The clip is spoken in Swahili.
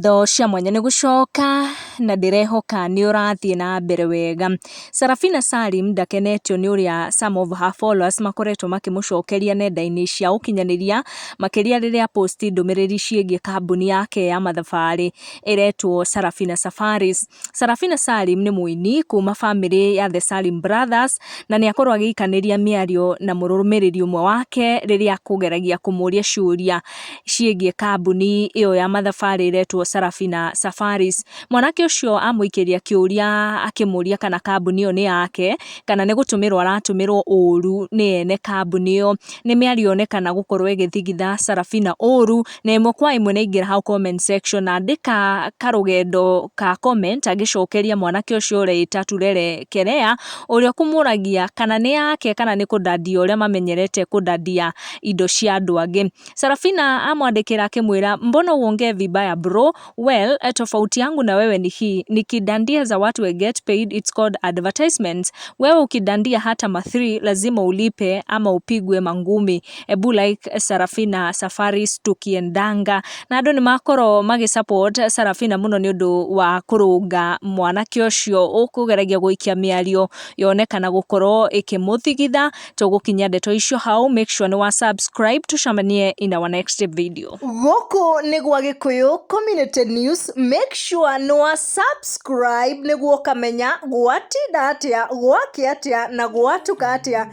Tho cia mwanya nĩ gũcoka na ndĩrehoka nĩ ũrathiĩ na mbere wega. Sarafina Salim ndakenetio nĩ ũrĩa some of her followers makoretwo makĩmũcokeria nenda-inĩ cia ũkinyanĩria makĩria rĩrĩa posti ndũmĩrĩri ciĩgiĩ kambuni yake ya mathabarĩ ĩretwo Sarafina Safaris. Sarafina Salim nĩ mũini kuma family ya The Salim Brothers na nĩ akorwo agĩikaniria mĩario na mũrũmĩrĩri ũmwe wake rĩrĩa kũgeragia kũmũria ciũria ciĩgiĩ kambuni ĩyo ya mathabarĩ ĩretwo Sarafina Safaris. Mwanake ũcio amũikĩria kĩũria akĩmũria kana kambuni ĩyo nĩ yake kana nĩ gũtũmĩrwo aratũmĩrwo ũru nĩ ene kambuni ĩyo. Nĩ mĩario yonekana gũkorwo ĩgĩthigitha Sarafina ũru na ĩmwe kwa ĩmwe nĩ aingĩra hau comment section na andĩka karũgendo ka comment agĩcokeria mwanake ũcio ũrĩa Turere Kerea ũrĩa kũmũragia kana nĩ yake kana nĩ kũdadia ũrĩa mamenyerete kũdadia indo cia andũ angĩ. Sarafina amwandĩkĩra akĩmwĩra mbona uongee vibaya bro? Well, tofauti yangu na wewe ni hii, nikidandia za watu we get paid, it's called advertisements. Wewe ukidandia hata ma3 lazima ulipe ama upigwe mangumi. Ebu like Sarafina Safaris tukiendanga. Na andũ nĩ makorwo magĩsupport Sarafina mũno nĩ ũndũ wa kũrũnga mwanake ũcio ũkũgeragia gũikia mĩario yonekana gũkorwo ĩkĩmũthigitha. Tũgũkinya ndeto icio hau, make sure nĩ wa subscribe tucemanie in our next video. Gũkũ nĩ gwa Gĩkũyũ Community News, make sure nĩ wa subscribe nĩguo kamenya gwatinda atĩa, gwakĩ atĩa na gwatuka atĩa.